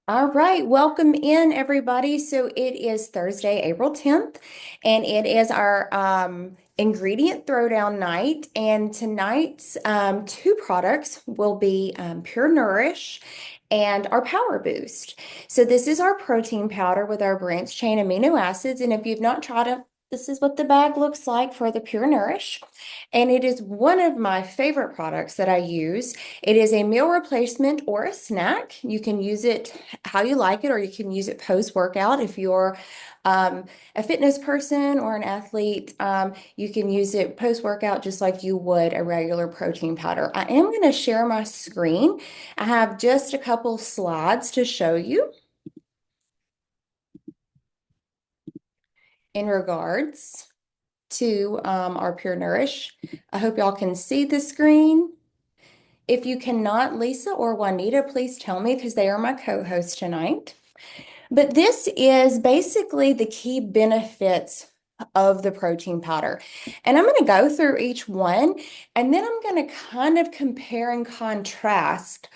All right, welcome in everybody. So it is Thursday, April 10th, and it is our ingredient throwdown night. And tonight's two products will be Pure Nourish and our PowerBoost. So this is our protein powder with our branched chain amino acids. And if you've not tried it, this is what the bag looks like for the Pure Nourish. And it is one of my favorite products that I use. It is a meal replacement or a snack. You can use it how you like it, or you can use it post-workout if you're a fitness person or an athlete. You can use it post-workout just like you would a regular protein powder. I am going to share my screen. I have just a couple slides to show you in regards to our Pure Nourish. I hope y'all can see the screen. If you cannot, Lisa or Juanita, please tell me because they are my co-hosts tonight. But this is basically the key benefits of the protein powder. And I'm going to go through each one, and then I'm going to kind of compare and contrast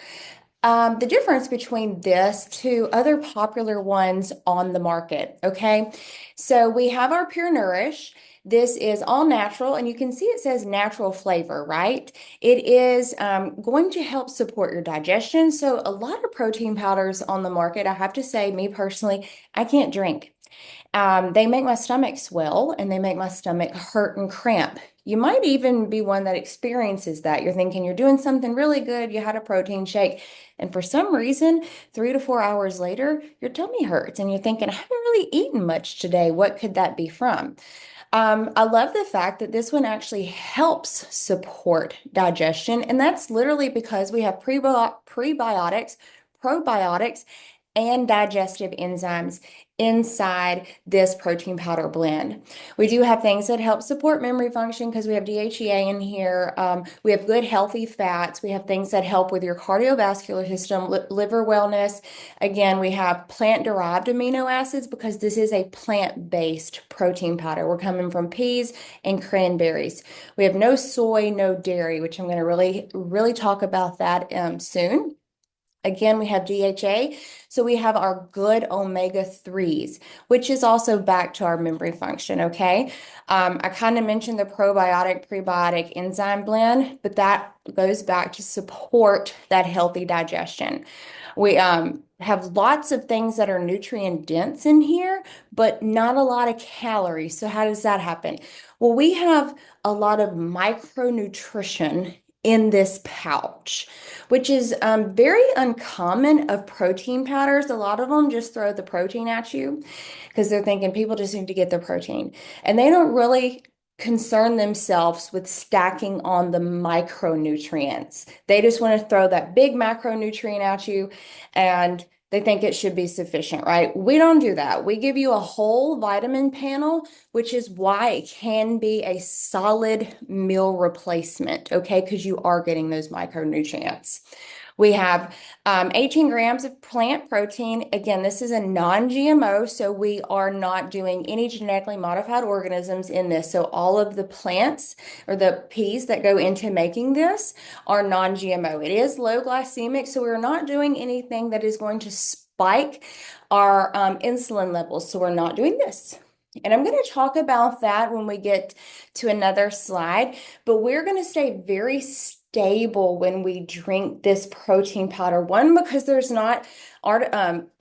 the difference between this to other popular ones on the market. Okay, so we have our Pure Nourish. This is all natural, and you can see it says natural flavor, right? It is going to help support your digestion. So, a lot of protein powders on the market, I have to say, me personally, I can't drink. They make my stomach swell and they make my stomach hurt and cramp. You might even be one that experiences that. You're thinking you're doing something really good, you had a protein shake, and for some reason, 3 to 4 hours later, your tummy hurts and you're thinking, I haven't really eaten much today. What could that be from? I love the fact that this one actually helps support digestion, and that's literally because we have prebiotics, probiotics, and digestive enzymes inside this protein powder blend. We do have things that help support memory function because we have DHEA in here. We have good healthy fats. We have things that help with your cardiovascular system, liver wellness. Again, we have plant-derived amino acids because this is a plant-based protein powder. We're coming from peas and cranberries. We have no soy, no dairy, which I'm going to really talk about that soon. Again, we have DHA, so we have our good omega-3s, which is also back to our memory function, okay? I kind of mentioned the probiotic, prebiotic enzyme blend, but that goes back to support that healthy digestion. We have lots of things that are nutrient dense in here, but not a lot of calories. So how does that happen? Well, we have a lot of micronutrition in this pouch, which is very uncommon of protein powders. A lot of them just throw the protein at you because they're thinking people just need to get their protein. And they don't really concern themselves with stacking on the micronutrients. They just want to throw that big macronutrient at you and they think it should be sufficient, right? We don't do that. We give you a whole vitamin panel, which is why it can be a solid meal replacement, okay? Because you are getting those micronutrients. We have 18 grams of plant protein. Again, this is a non-GMO, so we are not doing any genetically modified organisms in this. So all of the plants or the peas that go into making this are non-GMO. It is low glycemic, so we're not doing anything that is going to spike our insulin levels. So we're not doing this. And I'm going to talk about that when we get to another slide, but we're going to stay very stable when we drink this protein powder. One, because there's not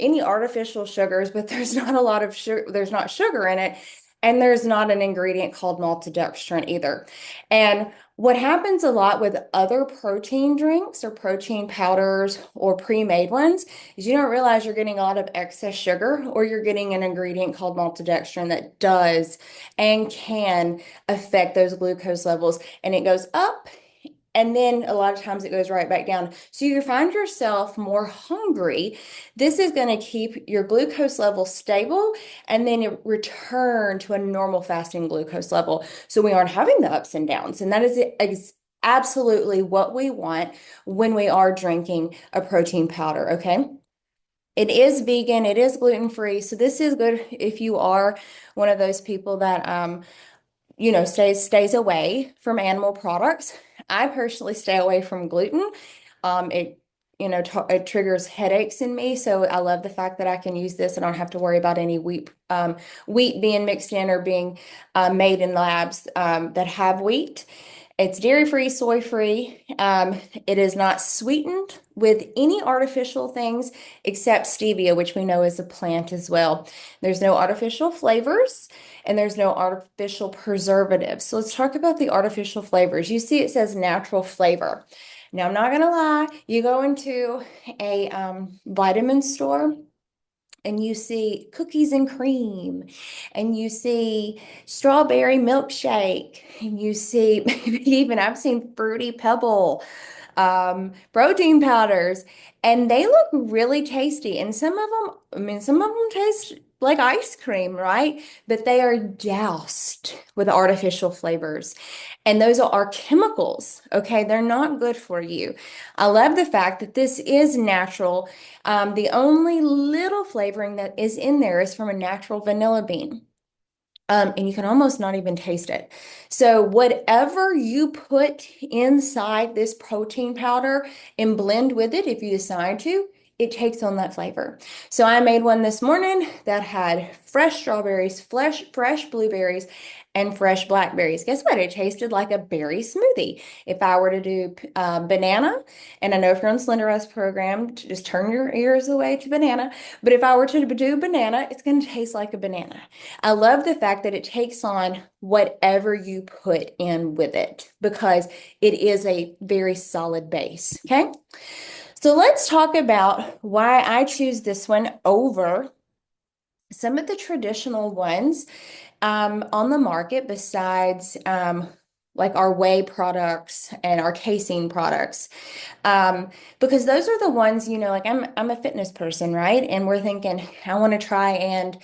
any artificial sugars, but there's not a lot of sugar, there's not sugar in it, and there's not an ingredient called maltodextrin either. And what happens a lot with other protein drinks or protein powders or pre-made ones is you don't realize you're getting a lot of excess sugar or you're getting an ingredient called maltodextrin that does and can affect those glucose levels, and it goes up and then a lot of times it goes right back down. So you find yourself more hungry. This is going to keep your glucose level stable and then it return to a normal fasting glucose level. So we aren't having the ups and downs. And that is absolutely what we want when we are drinking a protein powder, okay? It is vegan, it is gluten-free. So this is good if you are one of those people that stays away from animal products. I personally stay away from gluten. It it triggers headaches in me. So I love the fact that I can use this. I don't have to worry about any wheat being mixed in or being made in labs that have wheat. It's dairy-free, soy-free. It is not sweetened with any artificial things except stevia, which we know is a plant as well. There's no artificial flavors and there's no artificial preservatives. So let's talk about the artificial flavors. You see it says natural flavor. Now, I'm not going to lie, you go into a vitamin store and you see cookies and cream, and you see strawberry milkshake, and you see maybe even I've seen fruity pebble, protein powders, and they look really tasty. And some of them, I mean, some of them taste like ice cream, right? But they are doused with artificial flavors. And those are chemicals, okay? They're not good for you. I love the fact that this is natural. The only little flavoring that is in there is from a natural vanilla bean. And you can almost not even taste it. So whatever you put inside this protein powder and blend with it, if you decide to, it takes on that flavor. So I made one this morning that had fresh strawberries, fresh blueberries, and fresh blackberries. Guess what? It tasted like a berry smoothie. If I were to do banana, and I know if you're on Slenderous program, just turn your ears away to banana. But if I were to do banana, it's going to taste like a banana. I love the fact that it takes on whatever you put in with it because it is a very solid base. Okay. So let's talk about why I choose this one over some of the traditional ones on the market besides like our whey products and our casein products. Because those are the ones, like I'm a fitness person, right? And we're thinking, I want to try and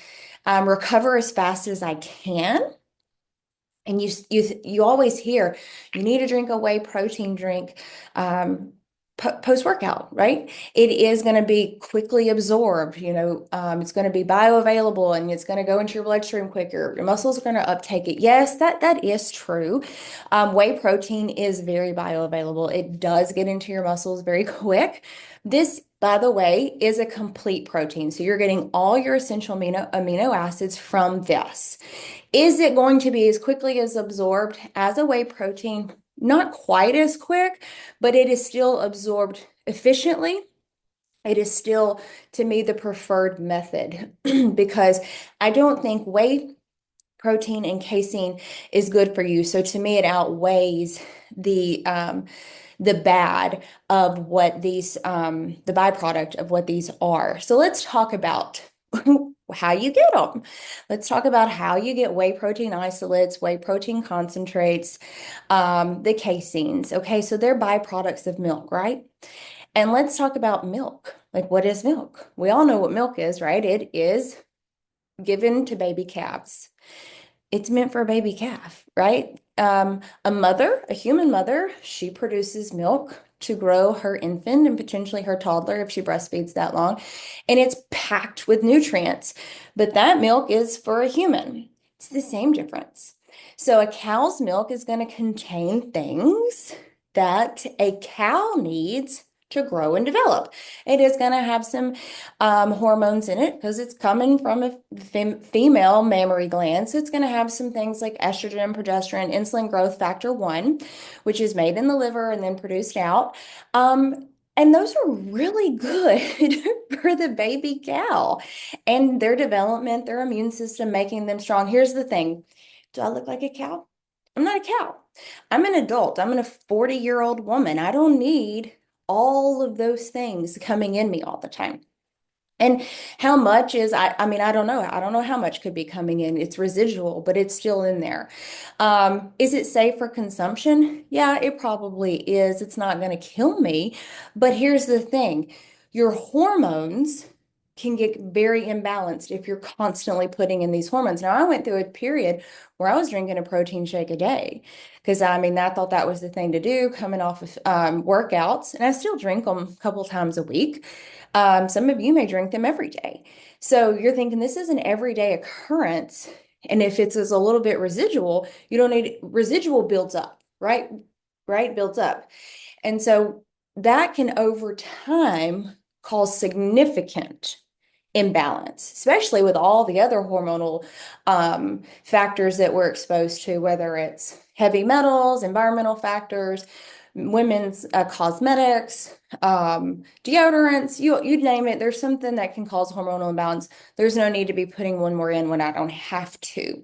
recover as fast as I can. And you always hear you need to drink a whey protein drink post-workout, right? It is going to be quickly absorbed, it's going to be bioavailable and it's going to go into your bloodstream quicker. Your muscles are going to uptake it. Yes, that is true. Whey protein is very bioavailable. It does get into your muscles very quick. This, by the way, is a complete protein. So you're getting all your essential amino acids from this. Is it going to be as quickly as absorbed as a whey protein? Not quite as quick, but it is still absorbed efficiently. It is still, to me, the preferred method because I don't think whey protein and casein is good for you. So to me, it outweighs the bad of what these, the byproduct of what these are. So let's talk about how you get them. Let's talk about how you get whey protein isolates, whey protein concentrates, the caseins. Okay, so they're byproducts of milk, right? And let's talk about milk. Like, what is milk? We all know what milk is, right? It is given to baby calves. It's meant for a baby calf, right? A human mother, she produces milk to grow her infant and potentially her toddler if she breastfeeds that long. And it's packed with nutrients, but that milk is for a human. It's the same difference. So a cow's milk is going to contain things that a cow needs to grow and develop. It is going to have some hormones in it because it's coming from a female mammary gland. So it's going to have some things like estrogen, progesterone, insulin growth factor 1, which is made in the liver and then produced out. And those are really good for the baby cow and their development, their immune system, making them strong. Here's the thing. Do I look like a cow? I'm not a cow. I'm an adult. I'm a 40-year-old woman. I don't need all of those things coming in me all the time. And how much is, I mean, I don't know. I don't know how much could be coming in. It's residual, but it's still in there. Is it safe for consumption? Yeah, it probably is. It's not going to kill me. But here's the thing. Your hormones can get very imbalanced if you're constantly putting in these hormones. Now, I went through a period where I was drinking a protein shake a day because I mean, I thought that was the thing to do coming off of workouts, and I still drink them a couple times a week. Some of you may drink them every day. So you're thinking this is an everyday occurrence. And if it's a little bit residual, you don't need residual builds up, right? Right? Builds up. And so that can over time cause significant imbalance, especially with all the other hormonal factors that we're exposed to, whether it's heavy metals, environmental factors, women's cosmetics, deodorants, you name it. There's something that can cause hormonal imbalance. There's no need to be putting one more in when I don't have to.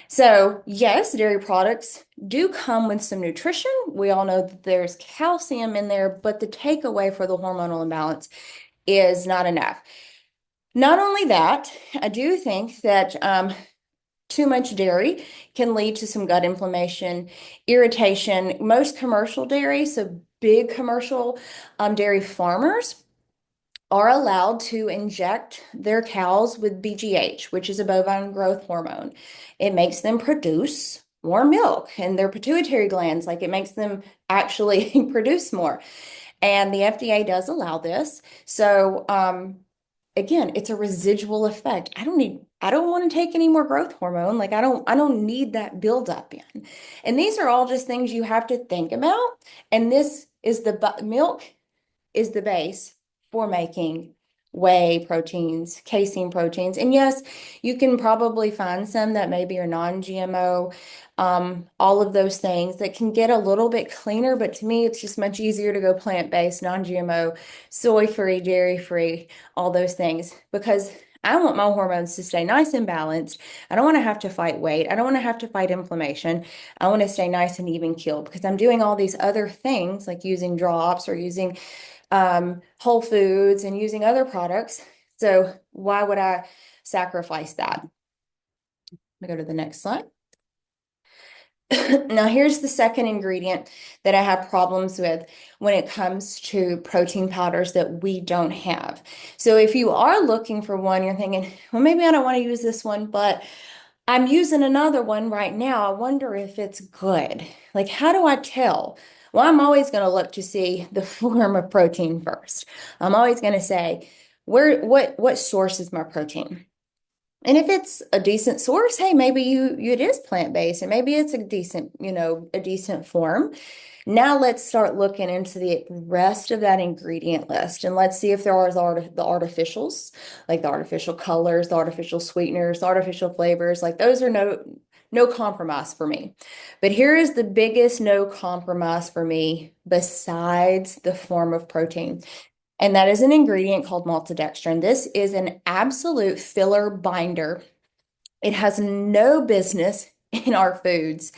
So, yes, dairy products do come with some nutrition. We all know that there's calcium in there, but the takeaway for the hormonal imbalance is not enough. Not only that, I do think that too much dairy can lead to some gut inflammation, irritation. Most commercial dairy, so big commercial dairy farmers, are allowed to inject their cows with BGH, which is a bovine growth hormone. It makes them produce more milk and their pituitary glands, like it makes them actually produce more. And the FDA does allow this. So, again, it's a residual effect. I don't want to take any more growth hormone. Like I don't need that buildup in. And these are all just things you have to think about. And this is the milk is the base for making whey proteins, casein proteins. And yes, you can probably find some that maybe are non-GMO, all of those things that can get a little bit cleaner. But to me, it's just much easier to go plant-based, non-GMO, soy-free, dairy-free, all those things, because I want my hormones to stay nice and balanced. I don't want to have to fight weight. I don't want to have to fight inflammation. I want to stay nice and even keeled because I'm doing all these other things like using drops or using Whole Foods and using other products. So why would I sacrifice that? Let me go to the next slide. Now, here's the second ingredient that I have problems with when it comes to protein powders that we don't have. So if you are looking for one, you're thinking, well, maybe I don't want to use this one, but I'm using another one right now. I wonder if it's good. Like, how do I tell? Well, I'm always going to look to see the form of protein first. I'm always going to say, what source is my protein? And if it's a decent source, hey, maybe it is plant-based and maybe it's a decent, a decent form. Now let's start looking into the rest of that ingredient list and let's see if there are the artificials, like the artificial colors, the artificial sweeteners, the artificial flavors, like those are no compromise for me. But here is the biggest no compromise for me besides the form of protein. And that is an ingredient called maltodextrin. This is an absolute filler binder. It has no business in our foods,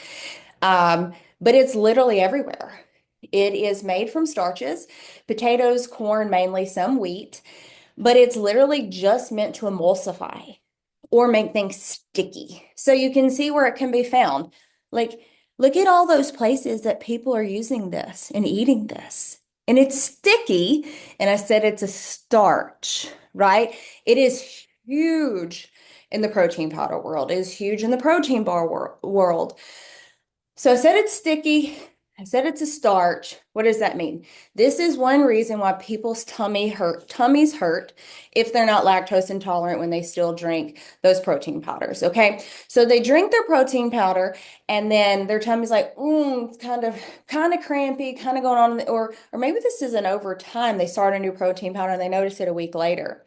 but it's literally everywhere. It is made from starches, potatoes, corn, mainly some wheat, but it's literally just meant to emulsify or make things sticky. So you can see where it can be found. Like, look at all those places that people are using this and eating this. And it's sticky. And I said it's a starch, right? It is huge in the protein powder world. It is huge in the protein bar world. So I said it's sticky. I said it's a starch. What does that mean? This is one reason why people's tummies hurt if they're not lactose intolerant when they still drink those protein powders. Okay. So they drink their protein powder and then their tummy's like, it's kind of crampy, kind of going on, or maybe this isn't over time. They start a new protein powder and they notice it a week later.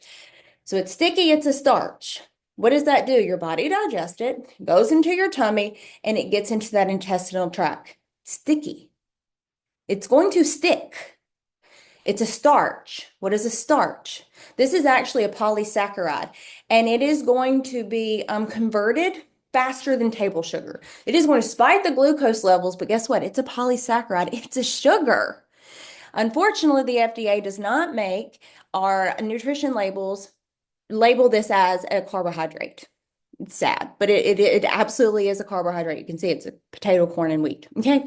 So it's sticky, it's a starch. What does that do? Your body digests it, goes into your tummy, and it gets into that intestinal tract. Sticky. It's going to stick. It's a starch. What is a starch? This is actually a polysaccharide, and it is going to be converted faster than table sugar. It is going to spike the glucose levels, but guess what? It's a polysaccharide. It's a sugar. Unfortunately, the FDA does not make our nutrition label this as a carbohydrate. It's sad, but it absolutely is a carbohydrate. You can see it's a potato, corn, and wheat. Okay.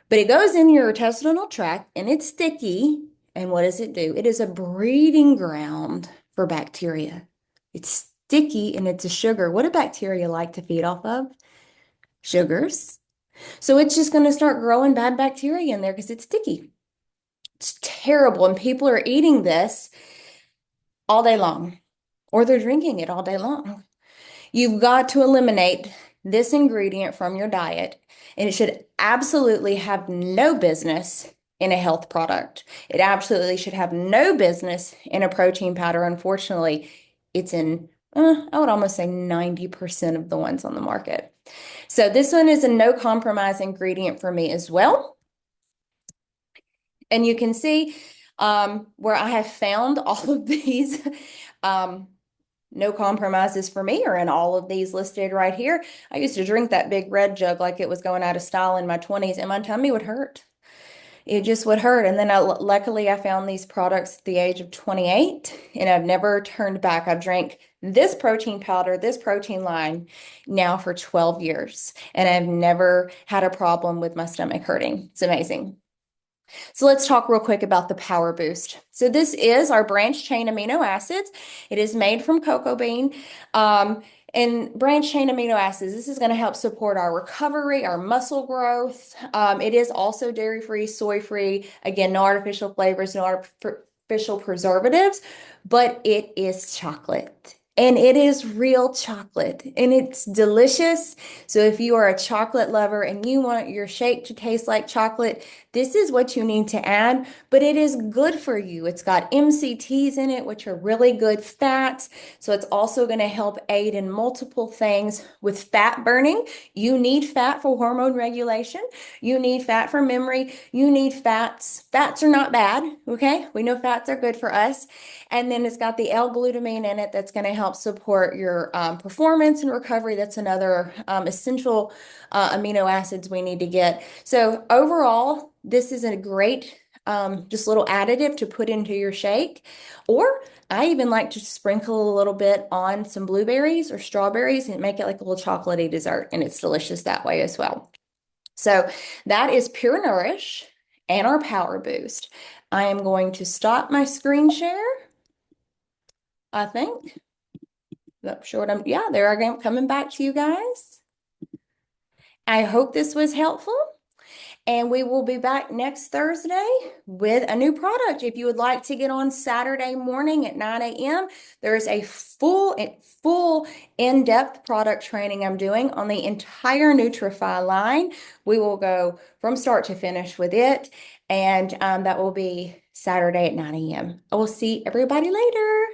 But it goes in your intestinal tract and it's sticky. And what does it do? It is a breeding ground for bacteria. It's sticky and it's a sugar. What do bacteria like to feed off of? Sugars. So it's just going to start growing bad bacteria in there because it's sticky. It's terrible. And people are eating this all day long, or they're drinking it all day long. You've got to eliminate this ingredient from your diet, and it should absolutely have no business in a health product. It absolutely should have no business in a protein powder. Unfortunately, it's in, I would almost say 90% of the ones on the market. So this one is a no compromise ingredient for me as well. And you can see where I have found all of these um, no compromises for me are in all of these listed right here. I used to drink that big red jug like it was going out of style in my 20s, and my tummy would hurt. It just would hurt. And then luckily I found these products at the age of 28, and I've never turned back. I've drank this protein powder, this protein line now for 12 years, and I've never had a problem with my stomach hurting. It's amazing. So let's talk real quick about the PowerBoost. So this is our branched chain amino acids. It is made from cocoa bean. And branched chain amino acids, this is going to help support our recovery, our muscle growth. It is also dairy-free, soy-free. Again, no artificial flavors, no artificial preservatives, but it is chocolate. And it is real chocolate and it's delicious. So if you are a chocolate lover and you want your shake to taste like chocolate, this is what you need to add, but it is good for you. It's got MCTs in it, which are really good fats. So it's also going to help aid in multiple things with fat burning. You need fat for hormone regulation. You need fat for memory. You need fats. Fats are not bad, okay? We know fats are good for us. And then it's got the L-glutamine in it that's going to help support your performance and recovery. That's another essential amino acids we need to get. So overall, this is a great just little additive to put into your shake. Or I even like to sprinkle a little bit on some blueberries or strawberries and make it like a little chocolatey dessert. And it's delicious that way as well. So that is PureNourish and our PowerBoost. I am going to stop my screen share, I think. Not sure what yeah, there I am coming back to you guys. I hope this was helpful. And we will be back next Thursday with a new product. If you would like to get on Saturday morning at 9 a.m., there is a full in-depth product training I'm doing on the entire Nutrify line. We will go from start to finish with it, and that will be Saturday at 9 a.m. I will see everybody later.